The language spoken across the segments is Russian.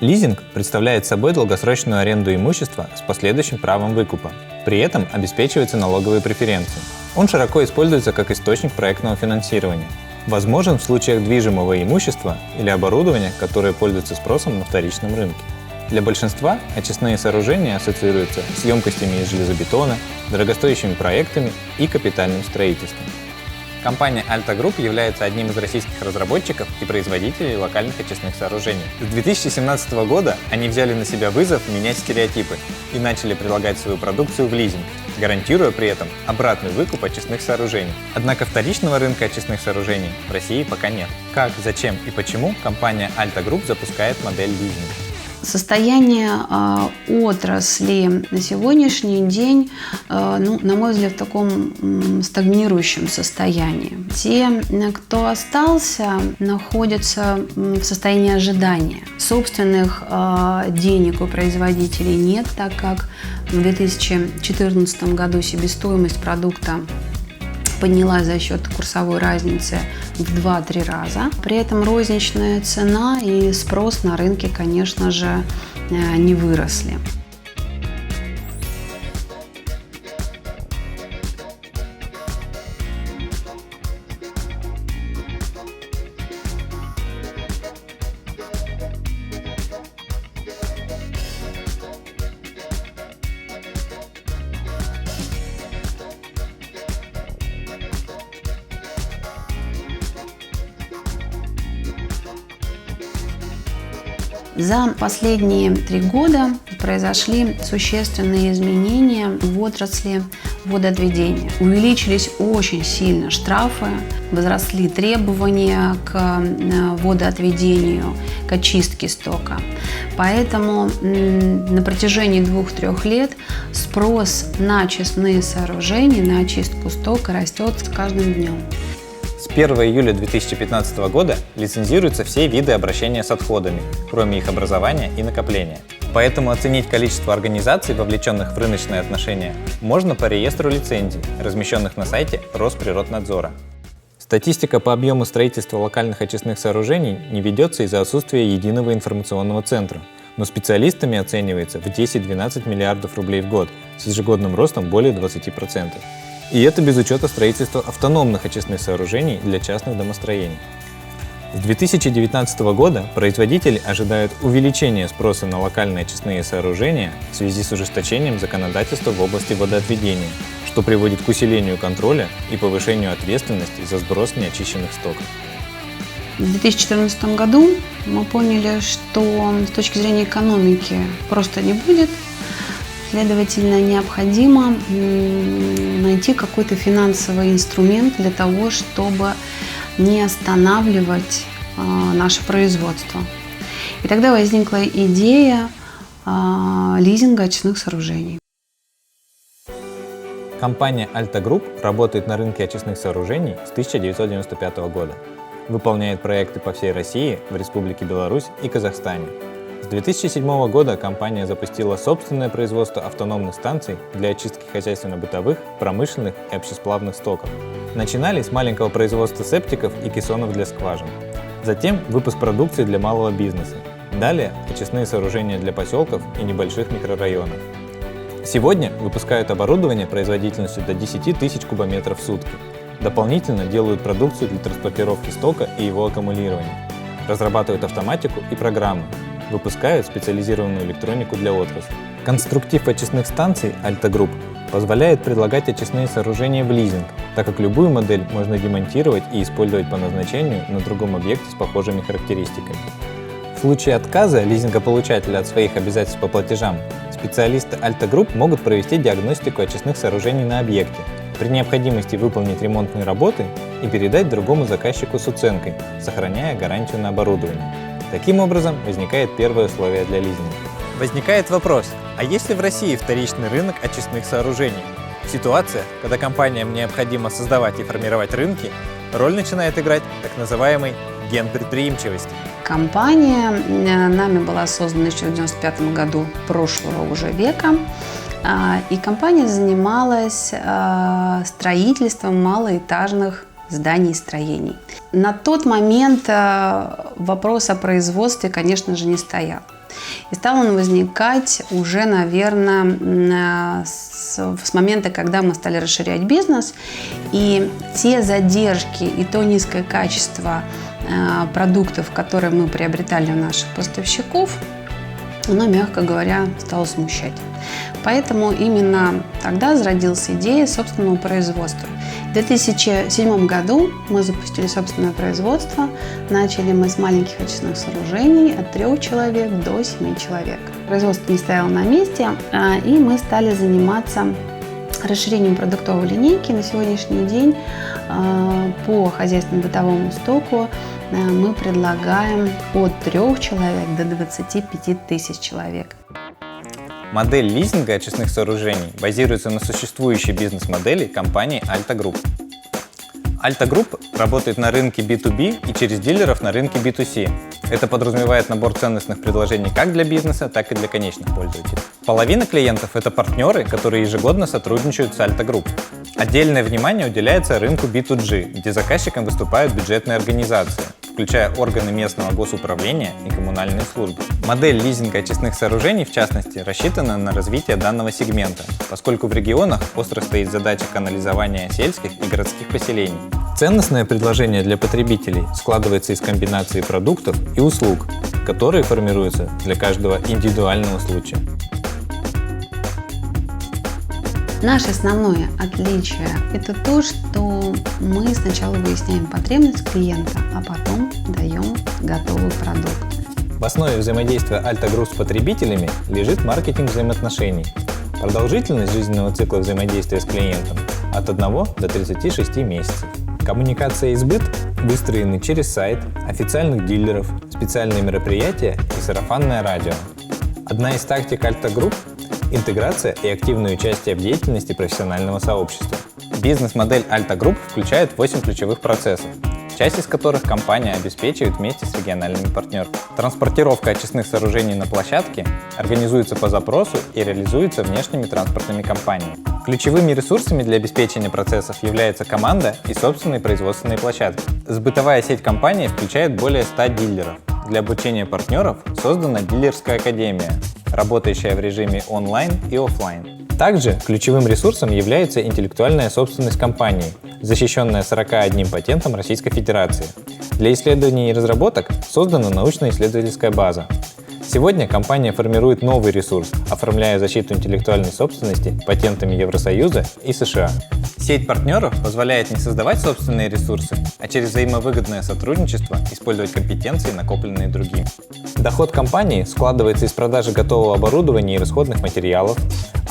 Лизинг представляет собой долгосрочную аренду имущества с последующим правом выкупа. При этом обеспечиваются налоговые преференции. Он широко используется как источник проектного финансирования. Возможен в случаях движимого имущества или оборудования, которое пользуется спросом на вторичном рынке. Для большинства очистные сооружения ассоциируются с емкостями из железобетона, дорогостоящими проектами и капитальным строительством. Компания Alta Group является одним из российских разработчиков и производителей локальных очистных сооружений. С 2017 года они взяли на себя вызов менять стереотипы и начали предлагать свою продукцию в лизинг, гарантируя при этом обратный выкуп очистных сооружений. Однако вторичного рынка очистных сооружений в России пока нет. Как, зачем и почему компания Alta Group запускает модель лизинга? Состояние отрасли на сегодняшний день, на мой взгляд, в таком стагнирующем состоянии. Те, кто остался, находятся в состоянии ожидания. Собственных денег у производителей нет, так как в 2014 году себестоимость продукта поднялась за счет курсовой разницы в 2-3 раза. При этом розничная цена и спрос на рынке, конечно же, не выросли. За последние 3 года произошли существенные изменения в отрасли водоотведения. Увеличились очень сильно штрафы, возросли требования к водоотведению, к очистке стока. Поэтому на протяжении 2-3 лет спрос на очистные сооружения, на очистку стока растет с каждым днем. С 1 июля 2015 года лицензируются все виды обращения с отходами, кроме их образования и накопления. Поэтому оценить количество организаций, вовлеченных в рыночные отношения, можно по реестру лицензий, размещенных на сайте Росприроднадзора. Статистика по объему строительства локальных очистных сооружений не ведется из-за отсутствия единого информационного центра, но специалистами оценивается в 10-12 миллиардов рублей в год с ежегодным ростом более 20%. И это без учета строительства автономных очистных сооружений для частных домостроений. С 2019 года производители ожидают увеличения спроса на локальные очистные сооружения в связи с ужесточением законодательства в области водоотведения, что приводит к усилению контроля и повышению ответственности за сброс неочищенных стоков. В 2014 году мы поняли, что с точки зрения экономики просто не будет. Следовательно, необходимо найти какой-то финансовый инструмент для того, чтобы не останавливать наше производство. И тогда возникла идея лизинга очистных сооружений. Компания Alta Group работает на рынке очистных сооружений с 1995 года. Выполняет проекты по всей России, в Республике Беларусь и Казахстане. С 2007 года компания запустила собственное производство автономных станций для очистки хозяйственно-бытовых, промышленных и общесплавных стоков. Начинали с маленького производства септиков и кессонов для скважин. Затем выпуск продукции для малого бизнеса. Далее очистные сооружения для поселков и небольших микрорайонов. Сегодня выпускают оборудование производительностью до 10 тысяч кубометров в сутки. Дополнительно делают продукцию для транспортировки стока и его аккумулирования. Разрабатывают автоматику и программы. Выпускают специализированную электронику для отрасли. Конструктив очистных станций Alta Group позволяет предлагать очистные сооружения в лизинг, так как любую модель можно демонтировать и использовать по назначению на другом объекте с похожими характеристиками. В случае отказа лизингополучателя от своих обязательств по платежам, специалисты Alta Group могут провести диагностику очистных сооружений на объекте, при необходимости выполнить ремонтные работы и передать другому заказчику с уценкой, сохраняя гарантию на оборудование. Таким образом, возникает первое условие для лизинга. Возникает вопрос, а есть ли в России вторичный рынок очистных сооружений? В ситуациях, когда компаниям необходимо создавать и формировать рынки, роль начинает играть так называемый ген предприимчивости. Компания нами была создана еще в 1995 году прошлого уже века. И компания занималась строительством малоэтажных зданий и строений. На тот момент вопрос о производстве, конечно же, не стоял. И стал он возникать уже, наверное, с момента, когда мы стали расширять бизнес. И те задержки и то низкое качество продуктов, которые мы приобретали у наших поставщиков, оно, мягко говоря, стало смущать. Поэтому именно тогда зародилась идея собственного производства. В 2007 году мы запустили собственное производство. Начали мы с маленьких очистных сооружений от 3 человек до 7 человек. Производство не стояло на месте, и мы стали заниматься расширением продуктовой линейки. На сегодняшний день по хозяйственно-бытовому стоку мы предлагаем от 3 человек до 25 тысяч человек. Модель лизинга очистных сооружений базируется на существующей бизнес-модели компании Alta Group. Alta Group работает на рынке B2B и через дилеров на рынке B2C. Это подразумевает набор ценностных предложений как для бизнеса, так и для конечных пользователей. Половина клиентов – это партнеры, которые ежегодно сотрудничают с Alta Group. Отдельное внимание уделяется рынку B2G, где заказчиком выступают бюджетные организации, включая органы местного госуправления и коммунальные службы. Модель лизинга очистных сооружений, в частности, рассчитана на развитие данного сегмента, поскольку в регионах остро стоит задача канализования сельских и городских поселений. Ценностное предложение для потребителей складывается из комбинации продуктов и услуг, которые формируются для каждого индивидуального случая. Наше основное отличие – это то, что мы сначала выясняем потребность клиента, а потом даем готовый продукт. В основе взаимодействия Alta Group с потребителями лежит маркетинг взаимоотношений. Продолжительность жизненного цикла взаимодействия с клиентом от 1 до 36 месяцев. Коммуникация и сбыт выстроены через сайт, официальных дилеров, специальные мероприятия и сарафанное радио. Одна из тактик Alta Group – интеграция и активное участие в деятельности профессионального сообщества. Бизнес-модель Alta Group включает 8 ключевых процессов, часть из которых компания обеспечивает вместе с региональными партнерами. Транспортировка очистных сооружений на площадке организуется по запросу и реализуется внешними транспортными компаниями. Ключевыми ресурсами для обеспечения процессов является команда и собственные производственные площадки. Сбытовая сеть компании включает более 100 дилеров. Для обучения партнеров создана дилерская академия, работающая в режиме онлайн и офлайн. Также ключевым ресурсом является интеллектуальная собственность компании, защищенная 41 патентом Российской Федерации. Для исследований и разработок создана научно-исследовательская база. Сегодня компания формирует новый ресурс, оформляя защиту интеллектуальной собственности патентами Евросоюза и США. Сеть партнеров позволяет не создавать собственные ресурсы, а через взаимовыгодное сотрудничество использовать компетенции, накопленные другими. Доход компании складывается из продажи готового оборудования и расходных материалов,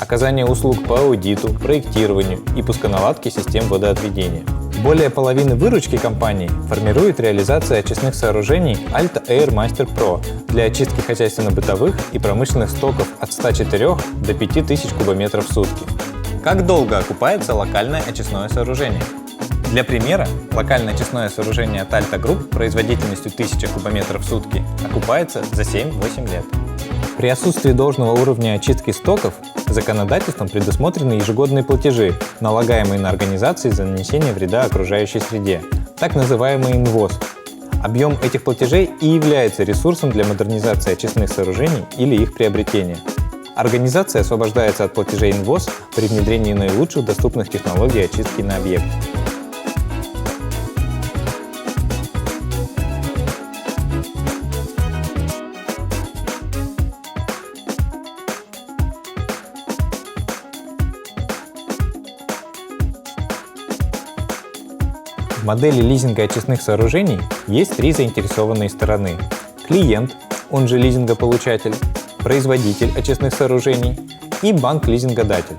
оказания услуг по аудиту, проектированию и пусконаладке систем водоотведения. Более половины выручки компании формирует реализация очистных сооружений Alta Air Master Pro для очистки хозяйственно-бытовых и промышленных стоков от 104 до 5000 кубометров в сутки. Как долго окупается локальное очистное сооружение? Для примера, локальное очистное сооружение от Alta Group производительностью 1000 кубометров в сутки окупается за 7-8 лет. При отсутствии должного уровня очистки стоков законодательством предусмотрены ежегодные платежи, налагаемые на организации за нанесение вреда окружающей среде, так называемый НВОС. Объем этих платежей и является ресурсом для модернизации очистных сооружений или их приобретения. Организация освобождается от платежей НВОС при внедрении наилучших доступных технологий очистки на объект. В модели лизинга очистных сооружений есть 3 заинтересованные стороны. Клиент, он же лизингополучатель, производитель очистных сооружений и банк-лизингодатель.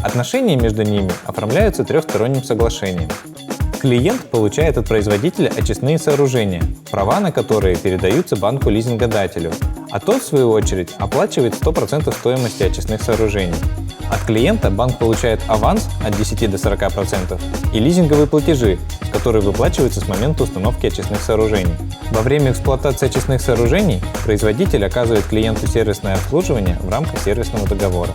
Отношения между ними оформляются трехсторонним соглашением. Клиент получает от производителя очистные сооружения, права на которые передаются банку-лизингодателю, а тот, в свою очередь, оплачивает 100% стоимости очистных сооружений. От клиента банк получает аванс от 10 до 40% и лизинговые платежи, которые выплачиваются с момента установки очистных сооружений. Во время эксплуатации очистных сооружений производитель оказывает клиенту сервисное обслуживание в рамках сервисного договора.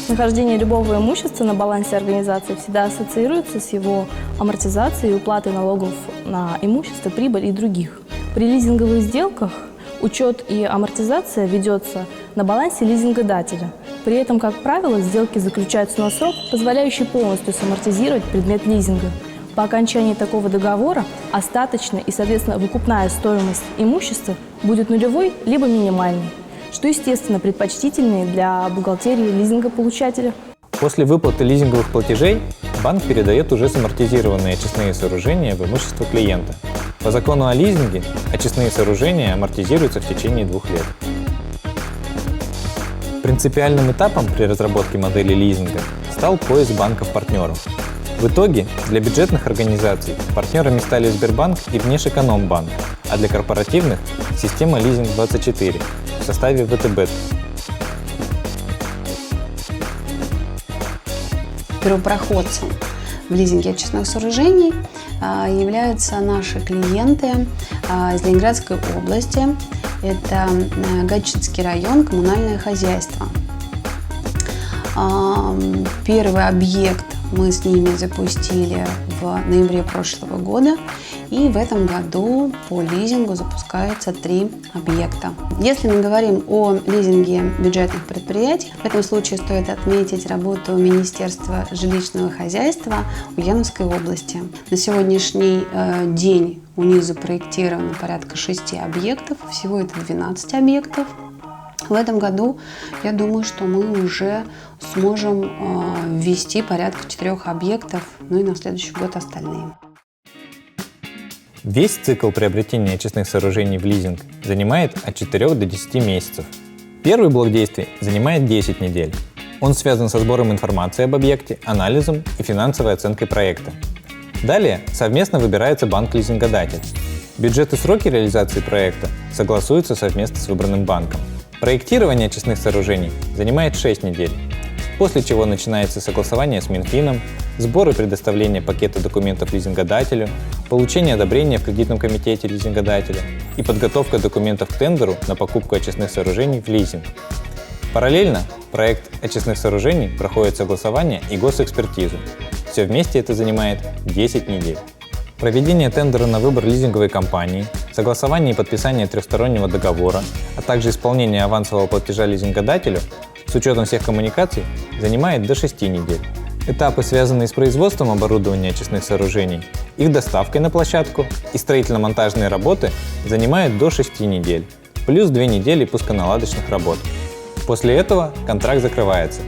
Нахождение любого имущества на балансе организации всегда ассоциируется с его амортизацией и уплатой налогов на имущество, прибыль и других. При лизинговых сделках Учет и амортизация ведется на балансе лизингодателя. При этом, как правило, сделки заключаются на срок, позволяющий полностью самортизировать предмет лизинга. По окончании такого договора остаточная и, соответственно, выкупная стоимость имущества будет нулевой либо минимальной, что, естественно, предпочтительнее для бухгалтерии лизингополучателя. После выплаты лизинговых платежей банк передает уже самортизированные очистные сооружения в имущество клиента. По закону о лизинге очистные сооружения амортизируются в течение 2 лет. Принципиальным этапом при разработке модели лизинга стал поиск банков-партнеров. В итоге для бюджетных организаций партнерами стали Сбербанк и Внешэкономбанк, а для корпоративных – система Лизинг24 в составе ВТБ. Первопроходцем в лизинге очистных сооружений являются наши клиенты из Ленинградской области. Это Гатчинский район, коммунальное хозяйство. Первый объект мы с ними запустили в ноябре прошлого года, и в этом году по лизингу запускается 3 объекта. Если мы говорим о лизинге бюджетных предприятий, в этом случае стоит отметить работу Министерства жилищного хозяйства Ульяновской области. На сегодняшний день у них запроектировано порядка 6 объектов, всего это 12 объектов. В этом году, я думаю, что мы уже сможем ввести порядка 4 объектов, ну и на следующий год остальные. Весь цикл приобретения очистных сооружений в лизинг занимает от 4 до 10 месяцев. Первый блок действий занимает 10 недель. Он связан со сбором информации об объекте, анализом и финансовой оценкой проекта. Далее совместно выбирается банк-лизингодатель. Бюджет и сроки реализации проекта согласуются совместно с выбранным банком. Проектирование очистных сооружений занимает 6 недель, после чего начинается согласование с Минфином, сбор и предоставление пакета документов лизингодателю, получение одобрения в кредитном комитете лизингодателя и подготовка документов к тендеру на покупку очистных сооружений в лизинг. Параллельно проект очистных сооружений проходит согласование и госэкспертизу. Все вместе это занимает 10 недель. Проведение тендера на выбор лизинговой компании, согласование и подписание трехстороннего договора, а также исполнение авансового платежа лизингодателю с учетом всех коммуникаций занимает до 6 недель. Этапы, связанные с производством оборудования очистных сооружений, их доставкой на площадку и строительно-монтажные работы занимают до 6 недель, плюс 2 недели пусконаладочных работ. После этого контракт закрывается.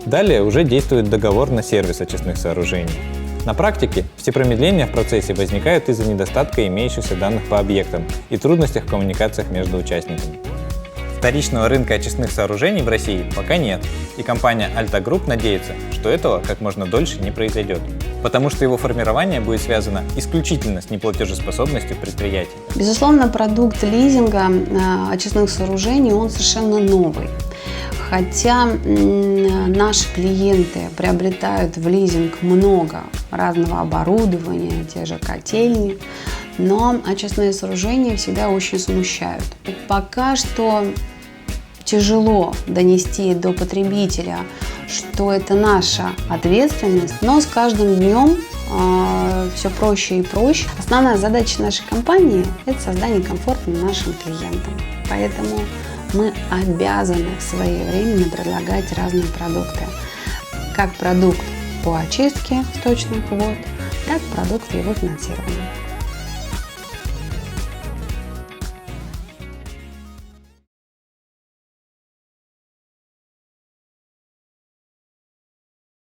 Далее уже действует договор на сервис очистных сооружений. На практике все промедления в процессе возникают из-за недостатка имеющихся данных по объектам и трудностях в коммуникациях между участниками. Вторичного рынка очистных сооружений в России пока нет, и компания Alta Group надеется, что этого как можно дольше не произойдет, потому что его формирование будет связано исключительно с неплатежеспособностью предприятий. Безусловно, продукт лизинга очистных сооружений, он совершенно новый. Хотя наши клиенты приобретают в лизинг много разного оборудования, те же котельни, но очистные сооружения всегда очень смущают. Пока что тяжело донести до потребителя, что это наша ответственность, но с каждым днем все проще и проще. Основная задача нашей компании – это создание комфорта нашим клиентам. Поэтому мы обязаны своевременно предлагать разные продукты. Как продукт по очистке сточных вод, так и продукт его финансирования.